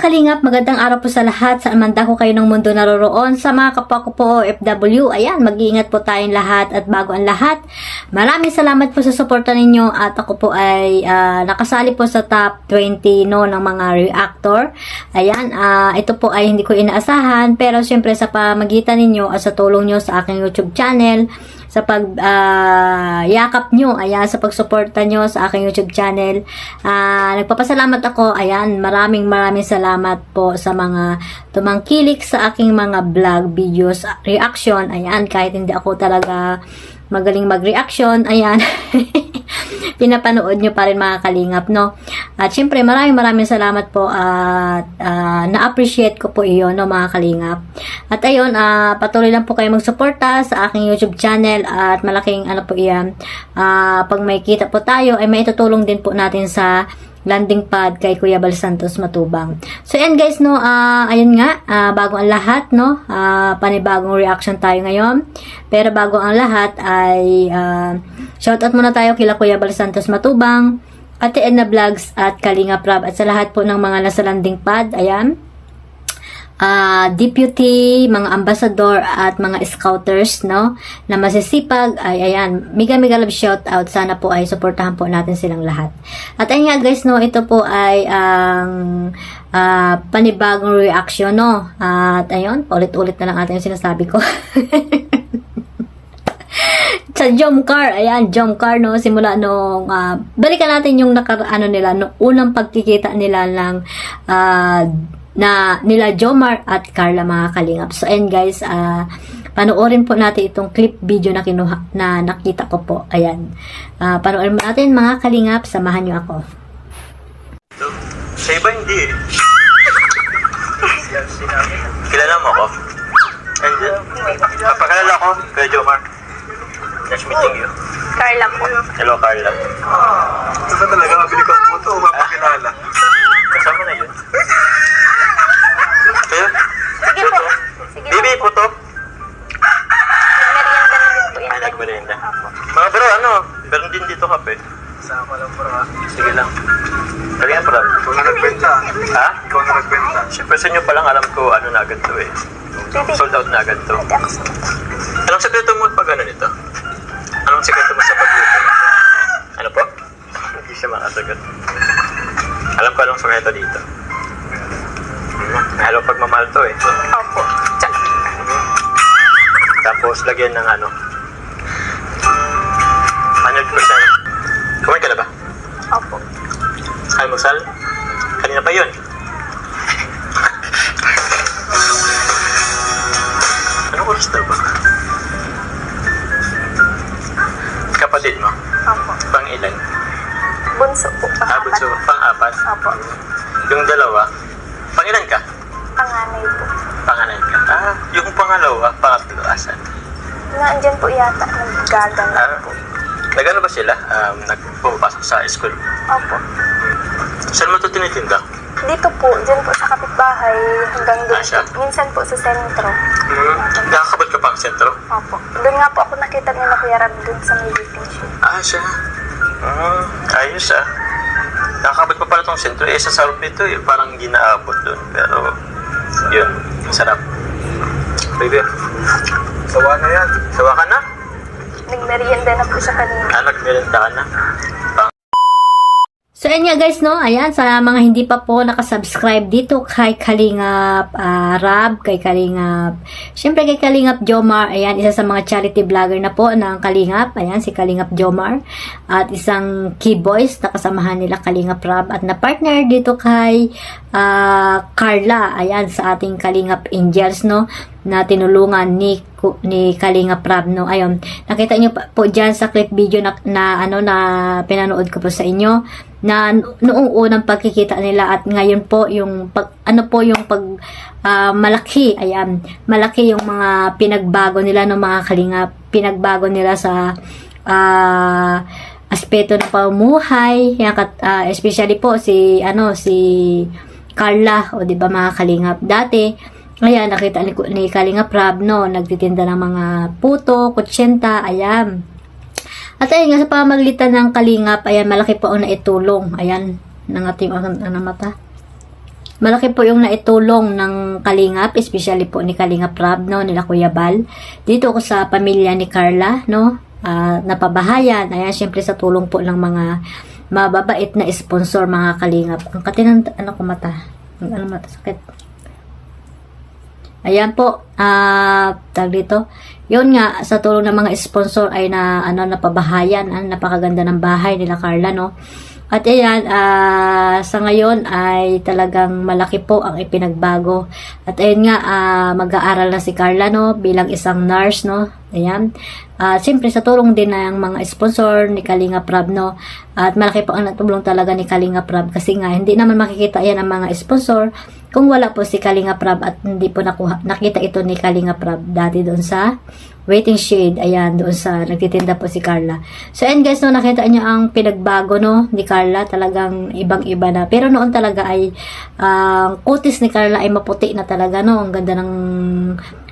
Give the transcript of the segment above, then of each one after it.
Kalingap, magandang araw po sa lahat. Saan man dako kayo ng mundo naroroon. Sa mga kapwa ko po OFW, ayan, mag-iingat po tayong lahat. At bago ang lahat, maraming salamat po sa suporta ninyo. At ako po ay nakasali po sa top 20 no, ng mga reactor. Ayan, ito po ay hindi ko inaasahan. Pero syempre sa pamagitan ninyo at sa tulong nyo sa aking YouTube channel, sa yakap nyo, ayan, sa pagsuporta nyo sa aking YouTube channel. Nagpapasalamat ako, ayan, maraming salamat po sa mga tumangkilik sa aking mga vlog, videos, reaction, ayan, kahit hindi ako talaga magaling mag-reaction, ayan, pinapanood nyo pa rin mga kalingap, no? At syempre, maraming salamat po at na-appreciate ko po iyon, no, mga kalingap. At ayun, patuloy lang po kayo magsuporta sa aking YouTube channel at malaking ano po iyan, pag may kita po tayo, ay may itutulong din po natin sa landing pad kay Kuya Bal Santos Matubang. So yan guys, no, ayun nga, bago ang lahat, no, panibagong reaction tayo ngayon. Pero bago ang lahat ay shoutout muna tayo kila Kuya Bal Santos Matubang, Ate Edna Vlogs at Kalinga Prab at sa lahat po ng mga nasa landing pad, ayan. Deputy, mga ambassador at mga scouters, no, na masisipag, ay ayan, mega love shout out, sana po ay suportahan po natin silang lahat. At ayun nga guys, no, ito po ay ang panibagong reaction, no, at ayun, ulit-ulit na lang atin yung sinasabi ko. Sa Jomcar, ayan, Jomcar, no, simula nung balikan natin yung nila, no, unang pagkikita nila lang na nila Jomar at Carla, mga kalingap. So and guys, panoorin po natin itong clip video na nakita ko po. Ayan. Panoorin mo natin mga kalingap, samahan niyo ako. Sa iba hindi eh. Kilala mo ako? Hindi. Papakilala ko kay Jomar. Nice meeting you. Carla po. Hello, Carla. Ito ba talaga? Mabili ko ang puto o mapakilala? Kasama na yun. Kaya? Sige po. Sige po. Bibi, puto. Nagmerienda na din po yan. Ay, nagmerienda. Mga bro, meron din dito kape. Sama lang bro ha. Sige lang. Kali nga pala. Ikaw na nagbenta. Ha? Ikaw na nagbenta. Siyempre sa inyo pa lang alam ko ano na agad to eh. Sold out na agad to. Anong sekreto mo pag ano nito? Anong sekreto mo sa pag-YouTube? Ano po? Hindi siya makasagot. Alam ko anong sekreto dito. Halo pagmamahal to eh. Opo. Tapos lagyan ng ano. 100%. Kumain ka na ba? Opo. Almusal? Kanina pa yun. Anong oras na ba? Kapatid mo? Opo. Pang ilan? Bunso po. Bunso. Pang-apat? Opo. Yung dalawa? Pang ilan ka? Panganay po. Panganay ka? Yung pangalawa, pangatlo, asan? Naandyan po yata. Naggagala po. Nagano ba sila? Nagpapasok sa school? Opo. Saan mo ito tinitinda? Dito po. Dyan po sa kapitbahay. Hanggang doon. Siya? Minsan po sa sentro. Nakakabot ka pang sentro? Opo. Doon nga po ako nakita nila Kuya Rab doon sa may dating shop. Siya. Ayos nakakabot pa pala itong sentro. Sa sarap nito parang hindi naabot doon. Pero, yun. Masarap. Baby. Sawa na yan. Sawa ka na? Nagmerienda na po siya kanina. Nagmerenda ka na? So, ayan nga guys, no? Ayan, sa mga hindi pa po nakasubscribe dito kay Kalingap Rab, kay Kalingap, syempre kay Kalingap Jomar, ayan, isa sa mga charity vlogger na po ng Kalingap, ayan, si Kalingap Jomar, at isang key boys na kasamahan nila Kalingap Rab, at na partner dito kay Carla, ayan, sa ating Kalingap Angels, no? Na tinulungan ni Kalingap Rab, no. Ayun, nakita niyo po diyan sa clip video na pinanood ko po sa inyo na noong unang pagkikita nila at ngayon po yung malaki, ayan, malaki yung mga pinagbago nila ng mga Kalingap, pinagbago nila sa aspeto ng pamumuhay, especially po si Carla, o di ba mga Kalingap, dati ayan, nakita ni Kalingap Rab, no, nagtitinda ng mga puto, kutsyenta, ayan. At ayun nga, sa pamagitan ng Kalingap, ayan, malaki po ang naitulong, ayan, ng ating mata. malaki po yung naitulong ng Kalingap, especially po ni Kalingap Rab, no, nila Kuya Bal. Dito ko sa pamilya ni Carla, no, napabahayan. Ayan, syempre sa tulong po ng mga mababait na sponsor, mga Kalingap. Ang katinang, ano ko mata? Ano mata? Sakit. Ayan po, tag dito. Yun nga, sa tulong ng mga sponsor ay napabahayan. Napakaganda ng bahay nila Carla, no. At ayan, sa ngayon ay talagang malaki po ang ipinagbago. At ayun nga, mag-aaral na si Carla, no, bilang isang nurse, no. Ayan. Siyempre sa tulong din ng mga sponsor ni Kalingap Rab, no. At malaki po ang natulong talaga ni Kalingap Rab kasi nga hindi naman makikita yan ang mga sponsor kung wala po si Kalingap Rab at hindi po nakita ito ni Kalingap Rab dati doon sa waiting shade. Ayan, doon sa nagtitinda po si Carla. So, and guys, no, nakita niyo ang pinagbago, no, ni Carla. Talagang ibang-iba na. Pero noon talaga ay, kutis ni Carla ay maputi na talaga, no. Ang ganda ng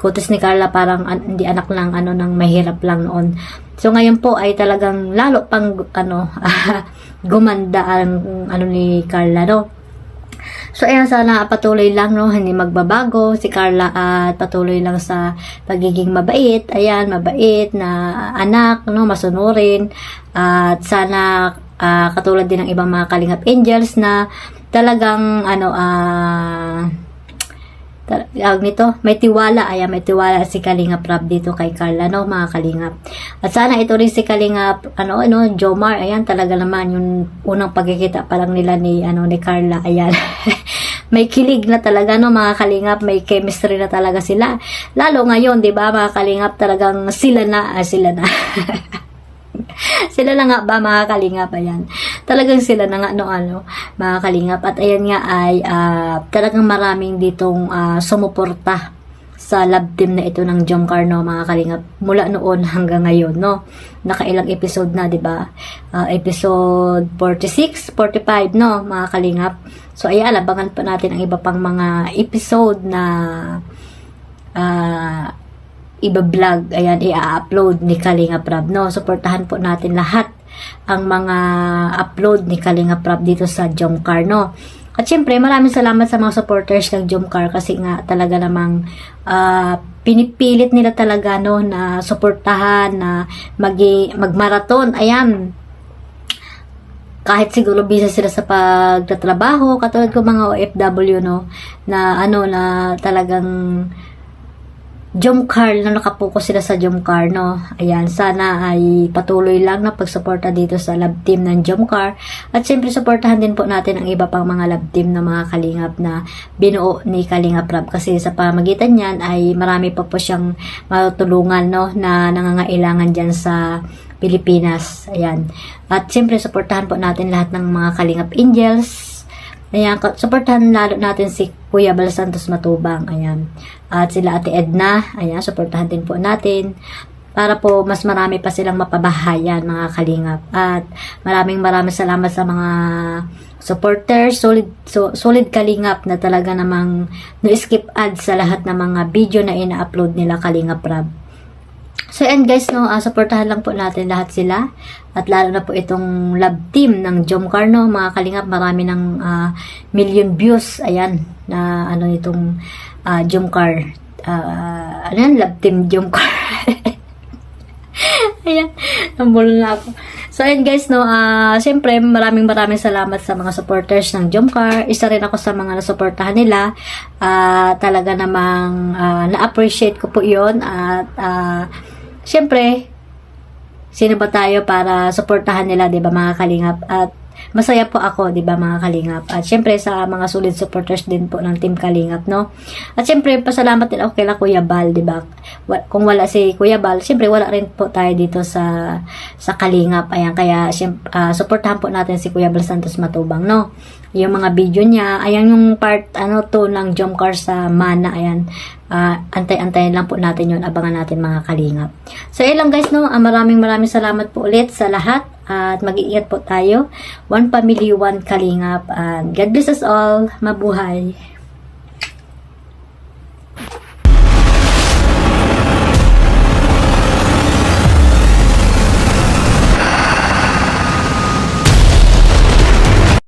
kutis ni Carla, parang hindi anak lang, ng mahirap lang noon. So, ngayon po ay talagang lalo pang, gumanda ang, ni Carla, no. So, ayan, sana patuloy lang, no, hindi magbabago si Carla at patuloy lang sa pagiging mabait. Ayan, mabait na anak, no, masunurin. At sana katulad din ng ibang mga Kalingap Angels na talagang, may tiwala. Ayan, may tiwala si Kalingap Rab dito kay Carla, no, mga Kalingap. At sana ito rin si Kalingap, Jomar. Ayan, talaga naman yung unang pagkikita pa lang nila ni Carla. Ayan. May kilig na talaga, no, mga Kalingap. May chemistry na talaga sila. Lalo ngayon, di ba, mga Kalingap, talagang sila na. Sila na nga ba, mga Kalingap? Ayan. Talagang sila na nga, mga Kalingap. At ayan nga ay talagang maraming ditong sumuporta sa love team na ito ng Jomcar, no, mga Kalingap. Mula noon hanggang ngayon, no. Nakailang episode na, di ba? Episode 46, 45, no, mga Kalingap. So, ayan, abangan pa natin ang iba pang mga episode na iba-vlog, ayan, i-upload ni Kalingap Rab, no. Suportahan po natin lahat ang mga upload ni Kalingap Rab dito sa Jomcar, no. At syempre, maraming salamat sa mga supporters ng Jomcar kasi nga talaga namang pinipilit nila talaga, no, na suportahan, na magmaraton. Ayan, kahit siguro busy sila sa pagtatrabaho, katulad ko mga OFW, no, na na talagang Jomcar, na nakapokus sila sa Jomcar, no. Ayan, sana ay patuloy lang na pagsuporta dito sa love team ng Jomcar. At syempre, suportahan din po natin ang iba pang mga love team ng mga Kalingap na binuo ni Kalingap Rab. Kasi sa pamagitan niyan ay marami pa po siyang matulungan, no, na nangangailangan dyan sa Pilipinas. Ayan. At syempre, suportahan po natin lahat ng mga Kalingap Angels. Ayan, suportahan lalo natin si Kuya Bal Santos Matubang. Ayan. At sila Ate Edna. Ayan, suportahan din po natin. Para po mas marami pa silang mapabahayan, mga Kalingap. At maraming salamat sa mga supporters. Solid Kalingap na talaga namang no-skip ads sa lahat ng mga video na ina-upload nila Kalingap Rab. So, and guys, no, supportahan lang po natin lahat sila. At lalo na po itong love team ng Jomcar, no, mga Kalingap. Marami ng million views. Ayan, na itong Jomcar. Love team Jomcar. Ayan, nambulol na ako. So, ayan guys, no, siyempre, maraming salamat sa mga supporters ng Jomcar. Isa rin ako sa mga nasuportahan nila. Talaga namang na-appreciate ko po yun. At, siyempre, sino ba tayo para suportahan nila, di ba, mga Kalingap? At masaya po ako, di ba, mga Kalingap? At syempre, sa mga solid supporters din po ng Team Kalingap, no? At syempre, pasalamat din ako kay Kuya Bal, di ba? Kung wala si Kuya Bal, syempre, wala rin po tayo dito sa Kalingap. Ayan, kaya, syempre, suportahan po natin si Kuya Bal Santos Matubang, no? Yung mga video niya, ayan yung part, 2 ng Jomcar sa Mana, ayan. Antay-antayin lang po natin yun, abangan natin, mga Kalingap. So, ayun lang guys, no, maraming salamat po ulit sa lahat at mag-iingat po tayo. One family, one Kalingap, and God bless us all. Mabuhay!